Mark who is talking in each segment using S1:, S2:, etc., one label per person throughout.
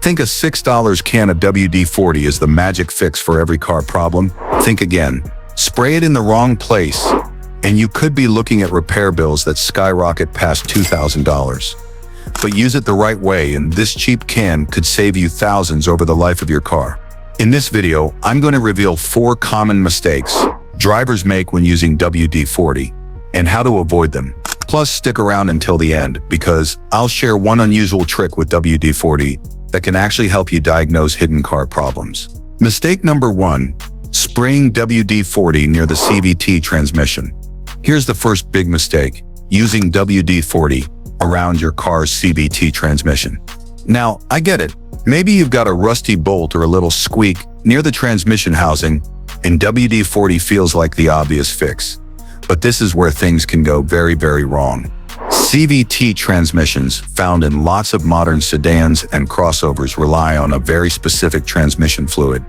S1: Think a $6 can of WD-40 is the magic fix for every car problem? Think again. Spray it in the wrong place, and you could be looking at repair bills that skyrocket past $2,000. But use it the right way, and this cheap can could save you thousands over the life of your car. In this video, I'm going to reveal 4 common mistakes drivers make when using WD-40 and how to avoid them. Plus, stick around until the end because I'll share one unusual trick with WD-40 that can actually help you diagnose hidden car problems. Mistake number 1, spraying WD-40 near the CVT transmission. Here's the first big mistake, using WD-40 around your car's CVT transmission. Now, I get it. Maybe you've got a rusty bolt or a little squeak near the transmission housing, and WD-40 feels like the obvious fix. But this is where things can go very, very wrong. CVT transmissions, found in lots of modern sedans and crossovers, rely on a very specific transmission fluid.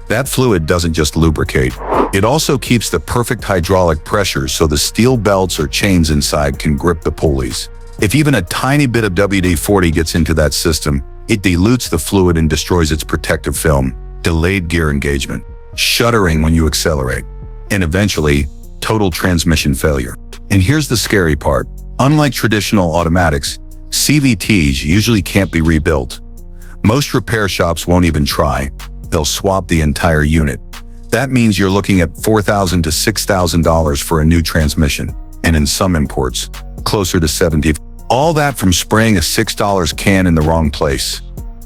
S1: That fluid doesn't just lubricate, it also keeps the perfect hydraulic pressure so the steel belts or chains inside can grip the pulleys. If even a tiny bit of WD-40 gets into that system, it dilutes the fluid and destroys its protective film, delayed gear engagement, shuddering when you accelerate, and eventually, total transmission failure. And here's the scary part. Unlike traditional automatics, CVTs usually can't be rebuilt. Most repair shops won't even try. They'll swap the entire unit. That means you're looking at $4,000 to $6,000 for a new transmission, and in some imports, closer to $70,000. All that from spraying a $6 can in the wrong place.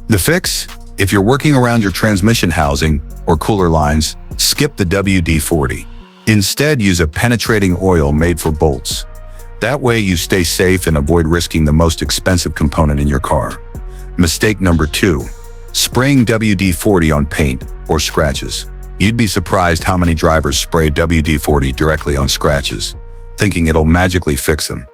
S1: The fix? If you're working around your transmission housing or cooler lines, skip the WD-40. Instead, use a penetrating oil made for bolts. That way you stay safe and avoid risking the most expensive component in your car. Mistake number 2, spraying WD-40 on paint or scratches. You'd be surprised how many drivers spray WD-40 directly on scratches, thinking it'll magically fix them.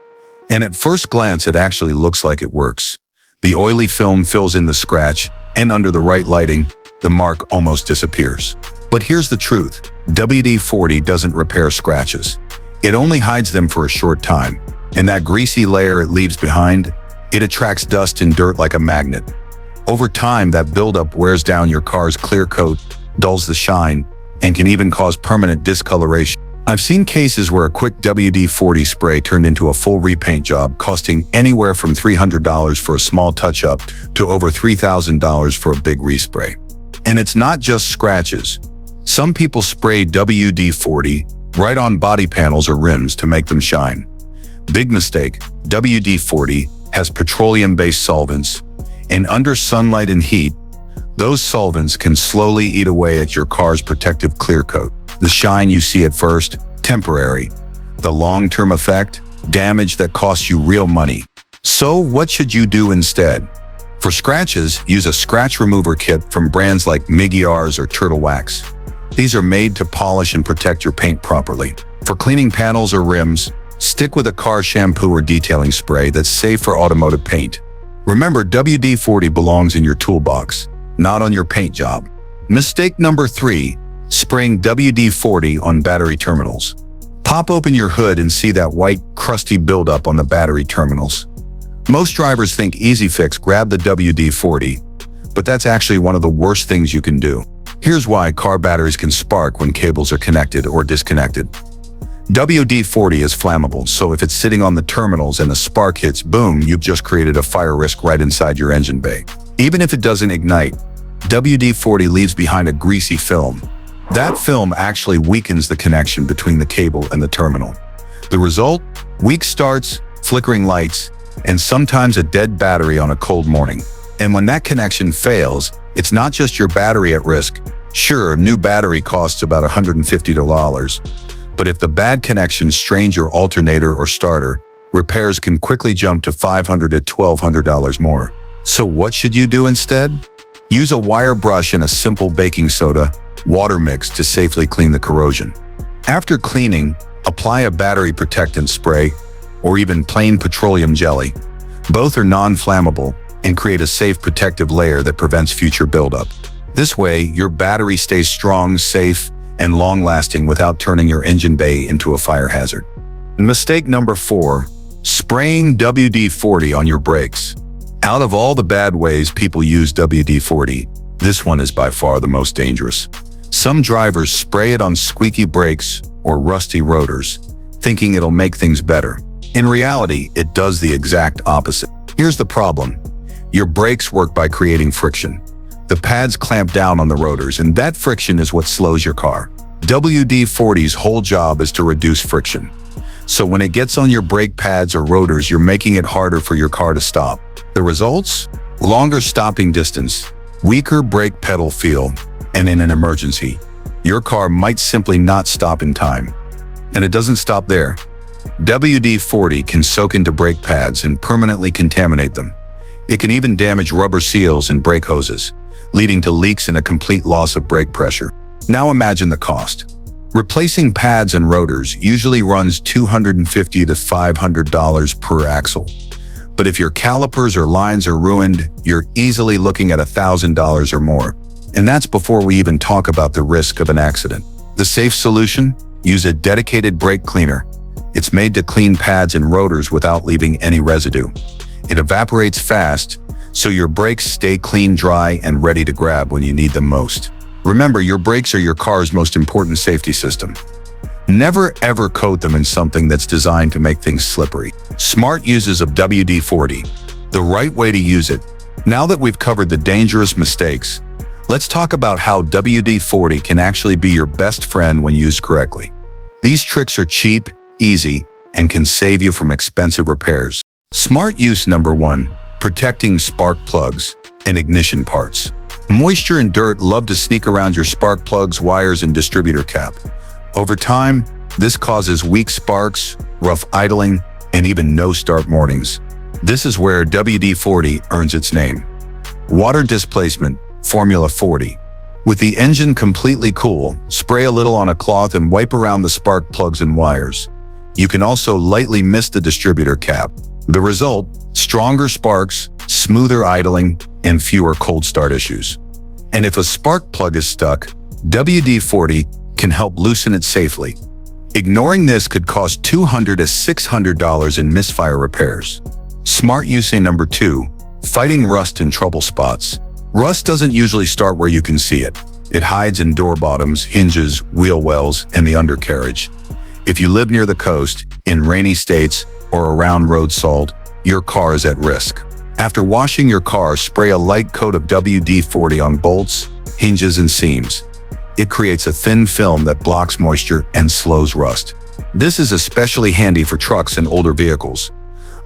S1: And at first glance, it actually looks like it works. The oily film fills in the scratch, and under the right lighting, the mark almost disappears. But here's the truth. WD-40 doesn't repair scratches. It only hides them for a short time, and that greasy layer it leaves behind, it attracts dust and dirt like a magnet. Over time, that buildup wears down your car's clear coat, dulls the shine, and can even cause permanent discoloration. I've seen cases where a quick WD-40 spray turned into a full repaint job, costing anywhere from $300 for a small touch-up to over $3,000 for a big respray. And it's not just scratches. Some people spray WD-40 right on body panels or rims to make them shine. Big mistake. WD-40 has petroleum-based solvents, and under sunlight and heat, those solvents can slowly eat away at your car's protective clear coat. The shine you see at first, temporary. The long-term effect, damage that costs you real money. So what should you do instead? For scratches, use a scratch remover kit from brands like Migyars or Turtle Wax. These are made to polish and protect your paint properly. For cleaning panels or rims, stick with a car shampoo or detailing spray that's safe for automotive paint. Remember, WD-40 belongs in your toolbox, not on your paint job. Mistake number 3, spraying WD-40 on battery terminals. Pop open your hood and see that white, crusty buildup on the battery terminals. Most drivers think easy fix, grab the WD-40, but that's actually one of the worst things you can do. Here's why: car batteries can spark when cables are connected or disconnected. WD-40 is flammable, so if it's sitting on the terminals and a spark hits, boom, you've just created a fire risk right inside your engine bay. Even if it doesn't ignite, WD-40 leaves behind a greasy film. That film actually weakens the connection between the cable and the terminal. The result? Weak starts, flickering lights, and sometimes a dead battery on a cold morning. And when that connection fails, it's not just your battery at risk. Sure, a new battery costs about $150, but if the bad connection strains your alternator or starter, repairs can quickly jump to $500 to $1,200 more. So what should you do instead? Use a wire brush and a simple baking soda water mix to safely clean the corrosion. After cleaning, apply a battery protectant spray or even plain petroleum jelly. Both are non-flammable and create a safe protective layer that prevents future buildup. This way, your battery stays strong, safe, and long-lasting without turning your engine bay into a fire hazard. Mistake number 4, spraying WD-40 on your brakes. Out of all the bad ways people use WD-40, this one is by far the most dangerous. Some drivers spray it on squeaky brakes or rusty rotors, thinking it'll make things better. In reality, it does the exact opposite. Here's the problem. Your brakes work by creating friction. The pads clamp down on the rotors, and that friction is what slows your car. WD-40's whole job is to reduce friction. So when it gets on your brake pads or rotors, you're making it harder for your car to stop. The results? Longer stopping distance, weaker brake pedal feel, and in an emergency, your car might simply not stop in time. And it doesn't stop there. WD-40 can soak into brake pads and permanently contaminate them. It can even damage rubber seals and brake hoses, leading to leaks and a complete loss of brake pressure. Now imagine the cost. Replacing pads and rotors usually runs $250 to $500 per axle. But if your calipers or lines are ruined, you're easily looking at $1,000 or more. And that's before we even talk about the risk of an accident. The safe solution? Use a dedicated brake cleaner. It's made to clean pads and rotors without leaving any residue. It evaporates fast, so your brakes stay clean, dry, and ready to grab when you need them most. Remember, your brakes are your car's most important safety system. Never ever coat them in something that's designed to make things slippery. Smart uses of WD-40. The right way to use it. Now that we've covered the dangerous mistakes, let's talk about how WD-40 can actually be your best friend when used correctly. These tricks are cheap, easy, and can save you from expensive repairs. Smart use number 1, protecting spark plugs and ignition parts. Moisture and dirt love to sneak around your spark plugs, wires, and distributor cap. Over time, this causes weak sparks, rough idling, and even no-start mornings. This is where WD-40 earns its name. Water displacement, Formula 40. With the engine completely cool, spray a little on a cloth and wipe around the spark plugs and wires. You can also lightly mist the distributor cap. The result? Stronger sparks, smoother idling, and fewer cold start issues. And if a spark plug is stuck, WD-40 can help loosen it safely. Ignoring this could cost $200 to $600 in misfire repairs. Smart use number 2, fighting rust in trouble spots. Rust doesn't usually start where you can see it. It hides in door bottoms, hinges, wheel wells, and the undercarriage. If you live near the coast, in rainy states, or around road salt, your car is at risk. After washing your car, spray a light coat of WD-40 on bolts, hinges, and seams. It creates a thin film that blocks moisture and slows rust. This is especially handy for trucks and older vehicles.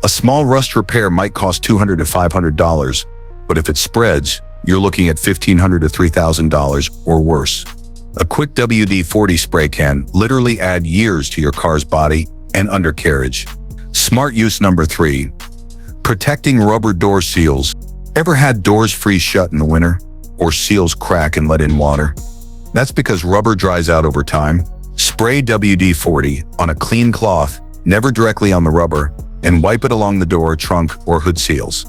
S1: A small rust repair might cost $200 to $500, but if it spreads, you're looking at $1,500 to $3,000 or worse. A quick WD-40 spray can literally add years to your car's body and undercarriage. Smart use number 3, protecting rubber door seals. Ever had doors freeze shut in the winter, or seals crack and let in water? That's because rubber dries out over time. Spray WD-40 on a clean cloth, never directly on the rubber, and wipe it along the door, trunk, or hood seals.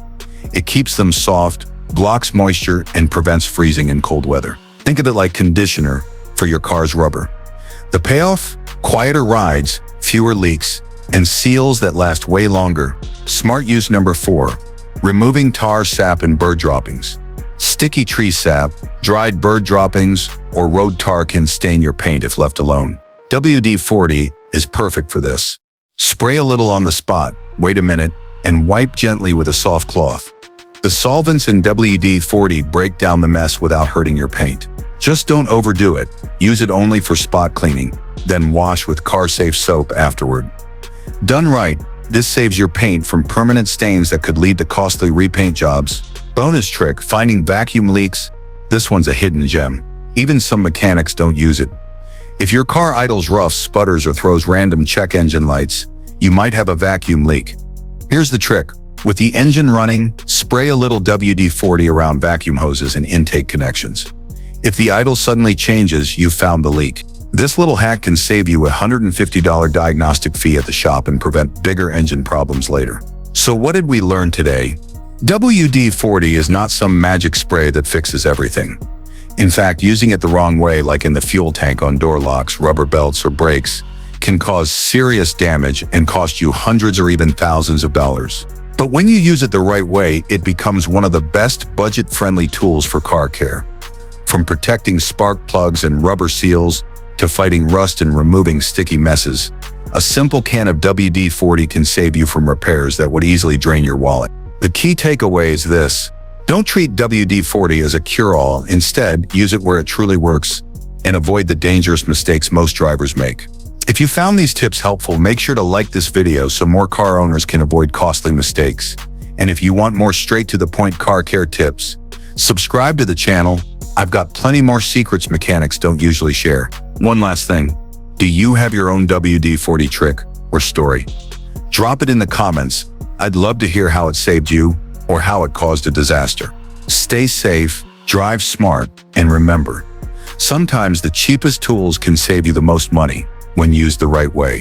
S1: It keeps them soft, blocks moisture, and prevents freezing in cold weather. Think of it like conditioner for your car's rubber. The payoff? Quieter rides, fewer leaks, and seals that last way longer. Smart use number 4, removing tar, sap, and bird droppings. Sticky tree sap, dried bird droppings, or road tar can stain your paint if left alone. WD-40 is perfect for this. Spray a little on the spot, wait a minute, and wipe gently with a soft cloth. The solvents in WD-40 break down the mess without hurting your paint. Just don't overdo it. Use it only for spot cleaning, then wash with car-safe soap afterward. Done right, this saves your paint from permanent stains that could lead to costly repaint jobs. Bonus trick, finding vacuum leaks. This one's a hidden gem. Even some mechanics don't use it. If your car idles rough, sputters, or throws random check engine lights, you might have a vacuum leak. Here's the trick. With the engine running, spray a little WD-40 around vacuum hoses and intake connections. If the idle suddenly changes, you've found the leak. This little hack can save you a $150 diagnostic fee at the shop and prevent bigger engine problems later. So what did we learn today? WD-40 is not some magic spray that fixes everything. In fact, using it the wrong way, like in the fuel tank on door locks, rubber belts, or brakes, can cause serious damage and cost you hundreds or even thousands of dollars. But when you use it the right way, it becomes one of the best budget-friendly tools for car care. From protecting spark plugs and rubber seals to fighting rust and removing sticky messes, a simple can of WD-40 can save you from repairs that would easily drain your wallet. The key takeaway is this: don't treat WD-40 as a cure-all. Instead, use it where it truly works and avoid the dangerous mistakes most drivers make. If you found these tips helpful, make sure to like this video so more car owners can avoid costly mistakes. And if you want more straight-to-the-point car care tips, subscribe to the channel. I've got plenty more secrets mechanics don't usually share. One last thing. Do you have your own WD-40 trick or story? Drop it in the comments. I'd love to hear how it saved you or how it caused a disaster. Stay safe, drive smart, and remember, sometimes the cheapest tools can save you the most money when used the right way.